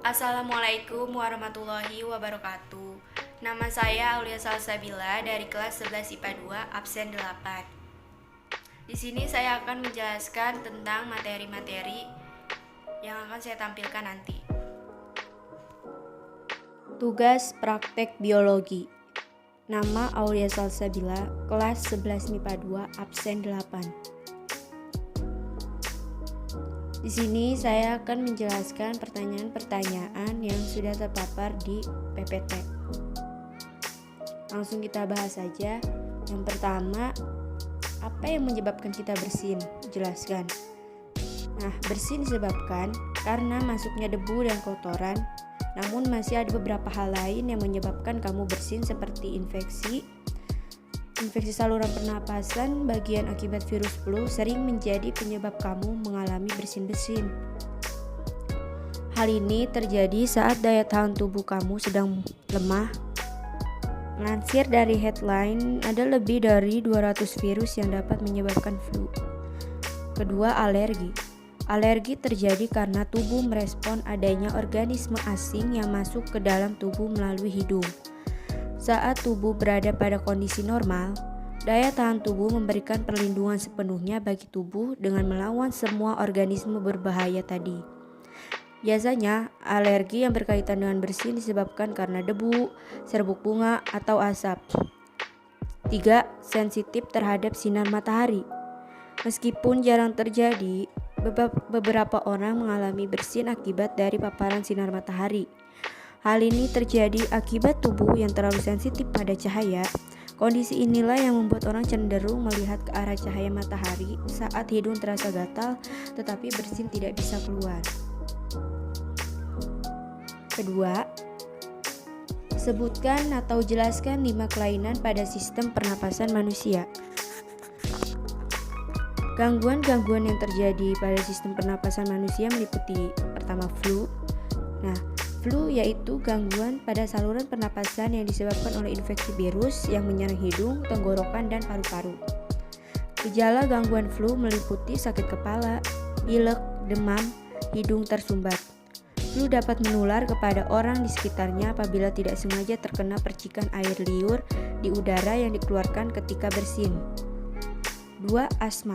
Assalamualaikum warahmatullahi wabarakatuh. Nama saya Aulia Salsabila dari kelas 11 IPA 2 absen 8. Di sini saya akan menjelaskan tentang materi-materi yang akan saya tampilkan nanti. Tugas praktek biologi. Nama Aulia Salsabila, kelas 11 MIPA 2 absen 8. Di sini saya akan menjelaskan pertanyaan-pertanyaan yang sudah terpapar di PPT. Langsung kita bahas saja. Yang pertama, apa yang menyebabkan kita bersin? Jelaskan. Nah, bersin disebabkan karena masuknya debu dan kotoran, namun masih ada beberapa hal lain yang menyebabkan kamu bersin seperti infeksi saluran pernapasan bagian akibat virus flu sering menjadi penyebab kamu mengalami bersin-bersin. Hal ini terjadi saat daya tahan tubuh kamu sedang lemah. Melansir dari headline, ada lebih dari 200 virus yang dapat menyebabkan flu. Kedua, alergi. Alergi terjadi karena tubuh merespon adanya organisme asing yang masuk ke dalam tubuh melalui hidung. Saat tubuh berada pada kondisi normal, daya tahan tubuh memberikan perlindungan sepenuhnya bagi tubuh dengan melawan semua organisme berbahaya tadi. Biasanya, alergi yang berkaitan dengan bersin disebabkan karena debu, serbuk bunga, atau asap. 3. Sensitif terhadap sinar matahari. Meskipun jarang terjadi, beberapa orang mengalami bersin akibat dari paparan sinar matahari. Hal ini terjadi akibat tubuh yang terlalu sensitif pada cahaya. Kondisi inilah yang membuat orang cenderung melihat ke arah cahaya matahari saat hidung terasa gatal, tetapi bersin tidak bisa keluar. Kedua, sebutkan atau jelaskan 5 kelainan pada sistem pernapasan manusia. Gangguan-gangguan yang terjadi pada sistem pernapasan manusia meliputi pertama flu. Flu yaitu gangguan pada saluran pernapasan yang disebabkan oleh infeksi virus yang menyerang hidung, tenggorokan, dan paru-paru. Gejala gangguan flu meliputi sakit kepala, pilek, demam, hidung tersumbat. Flu dapat menular kepada orang di sekitarnya apabila tidak sengaja terkena percikan air liur di udara yang dikeluarkan ketika bersin. 2. Asma.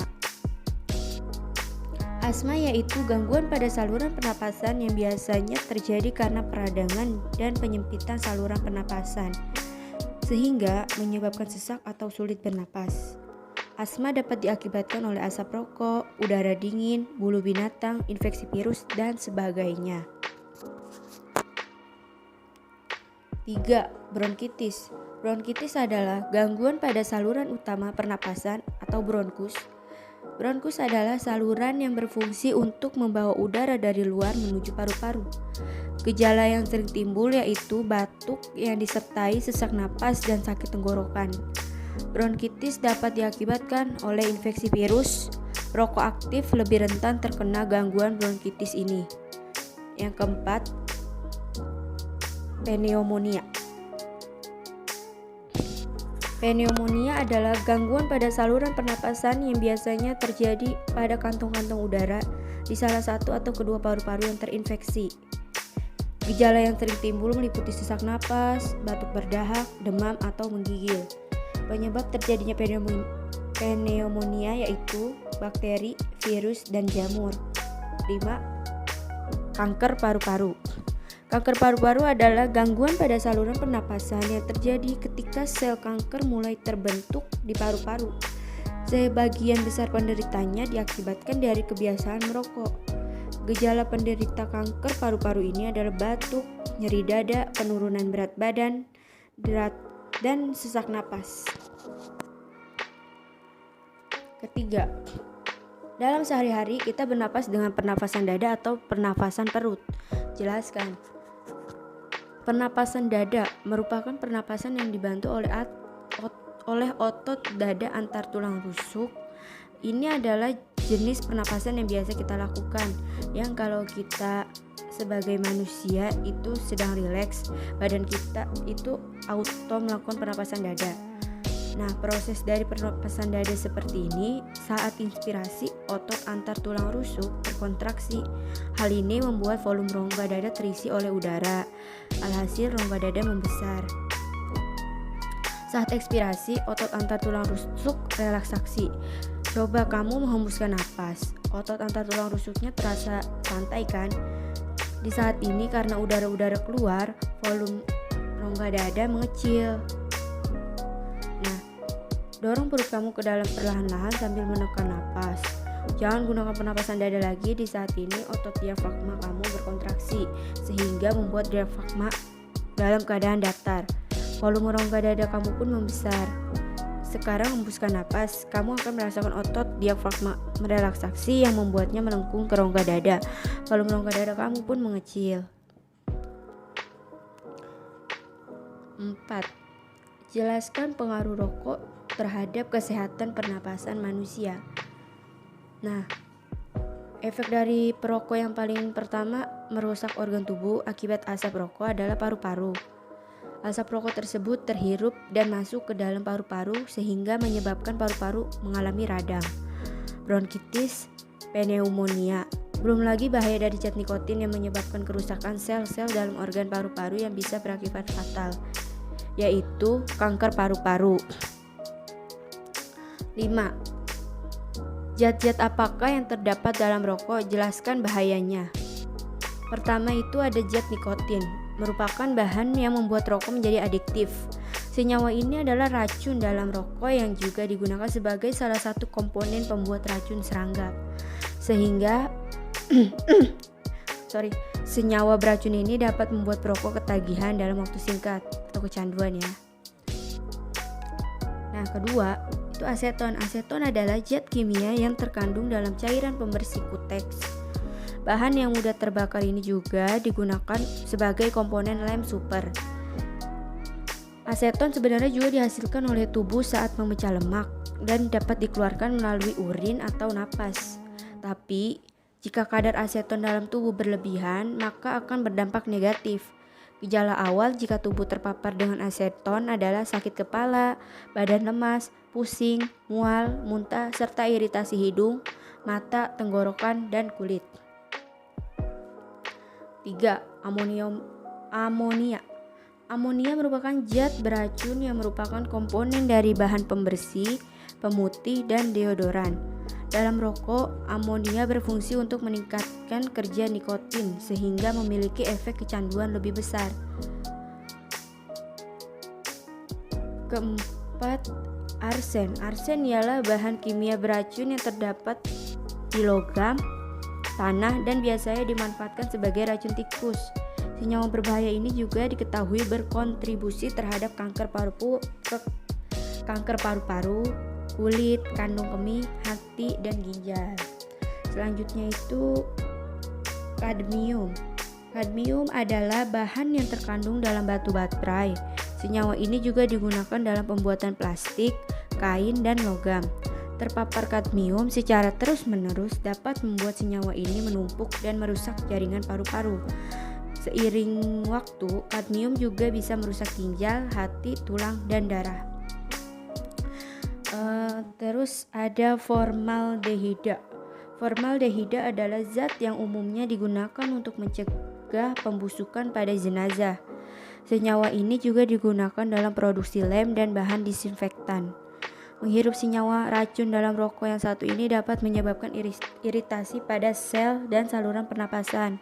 Asma yaitu gangguan pada saluran pernapasan yang biasanya terjadi karena peradangan dan penyempitan saluran pernapasan, sehingga menyebabkan sesak atau sulit bernapas. Asma dapat diakibatkan oleh asap rokok, udara dingin, bulu binatang, infeksi virus, dan sebagainya. 3. Bronkitis. Bronkitis adalah gangguan pada saluran utama pernapasan atau bronkus. Bronkus adalah saluran yang berfungsi untuk membawa udara dari luar menuju paru-paru. Gejala yang sering timbul yaitu batuk yang disertai sesak napas dan sakit tenggorokan. Bronkitis dapat diakibatkan oleh infeksi virus. Rokok aktif lebih rentan terkena gangguan bronkitis ini. Yang keempat, pneumonia. Pneumonia adalah gangguan pada saluran pernapasan yang biasanya terjadi pada kantong-kantong udara di salah satu atau kedua paru-paru yang terinfeksi. Gejala yang sering timbul meliputi sesak napas, batuk berdahak, demam, atau menggigil. Penyebab terjadinya pneumonia yaitu bakteri, virus, dan jamur. 5. Kanker paru-paru. Kanker paru-paru adalah gangguan pada saluran pernapasan yang terjadi ketika sel kanker mulai terbentuk di paru-paru. Sebagian besar penderitanya diakibatkan dari kebiasaan merokok. Gejala penderita kanker paru-paru ini adalah batuk, nyeri dada, penurunan berat badan, dan sesak napas. Ketiga, dalam sehari-hari kita bernapas dengan pernapasan dada atau pernapasan perut. Jelaskan. Pernapasan dada merupakan pernapasan yang dibantu oleh otot dada antar tulang rusuk. Ini adalah jenis pernapasan yang biasa kita lakukan, yang kalau kita sebagai manusia itu sedang rileks, badan kita itu auto melakukan pernapasan dada. Nah, proses dari pernapasan dada seperti ini saat inspirasi otot antar tulang rusuk berkontraksi. Hal ini membuat volume rongga dada terisi oleh udara. Alhasil rongga dada membesar. Saat ekspirasi, otot antar tulang rusuk relaksasi. Coba kamu menghembuskan napas. Otot antar tulang rusuknya terasa santai kan? Di saat ini karena udara-udara keluar, volume rongga dada mengecil. Nah, dorong perut kamu ke dalam perlahan-lahan sambil menekan napas. Jangan gunakan pernapasan dada lagi. Di saat ini otot diafragma kamu berkontraksi sehingga membuat diafragma dalam keadaan datar. Volume rongga dada kamu pun membesar. Sekarang hembuskan napas. Kamu akan merasakan otot diafragma merelaksasi yang membuatnya melengkung ke rongga dada. Volume rongga dada kamu pun mengecil. 4. Jelaskan pengaruh rokok terhadap kesehatan pernapasan manusia. Nah, efek dari perokok yang paling pertama merusak organ tubuh akibat asap rokok adalah paru-paru. Asap rokok tersebut terhirup dan masuk ke dalam paru-paru sehingga menyebabkan paru-paru mengalami radang, bronkitis, pneumonia. Belum lagi bahaya dari zat nikotin yang menyebabkan kerusakan sel-sel dalam organ paru-paru yang bisa berakibat fatal, yaitu kanker paru-paru. 5. Zat-zat apakah yang terdapat dalam rokok? Jelaskan bahayanya. Pertama itu ada zat nikotin, merupakan bahan yang membuat rokok menjadi adiktif. Senyawa ini adalah racun dalam rokok yang juga digunakan sebagai salah satu komponen pembuat racun serangga. Sehingga senyawa beracun ini dapat membuat perokok ketagihan dalam waktu singkat atau kecanduan ya. Nah, kedua, itu aseton. Aseton adalah zat kimia yang terkandung dalam cairan pembersih kuteks. Bahan yang mudah terbakar ini juga digunakan sebagai komponen lem super. Aseton sebenarnya juga dihasilkan oleh tubuh saat memecah lemak dan dapat dikeluarkan melalui urin atau napas. Tapi, jika kadar aseton dalam tubuh berlebihan, maka akan berdampak negatif. Gejala awal jika tubuh terpapar dengan aseton adalah sakit kepala, badan lemas, pusing, mual, muntah, serta iritasi hidung, mata, tenggorokan, dan kulit. 3. Amonia. Amonia merupakan zat beracun yang merupakan komponen dari bahan pembersih, pemutih, dan deodoran. Dalam rokok, amonia berfungsi untuk meningkatkan kerja nikotin sehingga memiliki efek kecanduan lebih besar. Keempat, arsen. Arsen ialah bahan kimia beracun yang terdapat di logam, tanah, dan biasanya dimanfaatkan sebagai racun tikus. Senyawa berbahaya ini juga diketahui berkontribusi terhadap kanker paru-paru, kulit, kandung kemih, hati, dan ginjal. Selanjutnya itu kadmium. Kadmium adalah bahan yang terkandung dalam batu baterai. Senyawa ini juga digunakan dalam pembuatan plastik, kain, dan logam. Terpapar kadmium secara terus-menerus dapat membuat senyawa ini menumpuk dan merusak jaringan paru-paru. Seiring waktu, kadmium juga bisa merusak ginjal, hati, tulang, dan darah. Terus ada formaldehida. Formaldehida adalah zat yang umumnya digunakan untuk mencegah pembusukan pada jenazah. Senyawa ini juga digunakan dalam produksi lem dan bahan disinfektan. Menghirup senyawa racun dalam rokok yang satu ini dapat menyebabkan iritasi pada sel dan saluran pernapasan.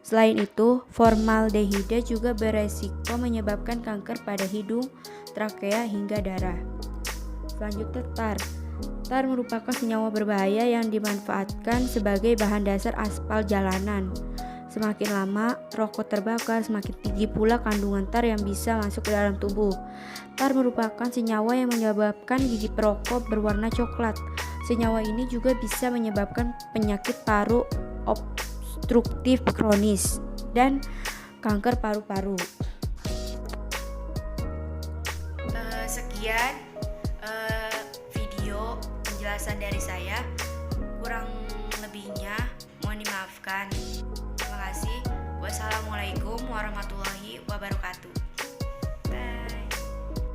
Selain itu, formaldehida juga beresiko menyebabkan kanker pada hidung, trakea, hingga darah. Selanjutnya tar. Tar merupakan senyawa berbahaya yang dimanfaatkan sebagai bahan dasar aspal jalanan. Semakin lama rokok terbakar, semakin tinggi pula kandungan tar yang bisa masuk ke dalam tubuh. Tar merupakan senyawa yang menyebabkan gigi perokok berwarna coklat. Senyawa ini juga bisa menyebabkan penyakit paru obstruktif kronis dan kanker paru-paru. Sekian video penjelasan dari saya. Kurang lebihnya mohon dimaafkan. Terima kasih. Wassalamualaikum warahmatullahi wabarakatuh.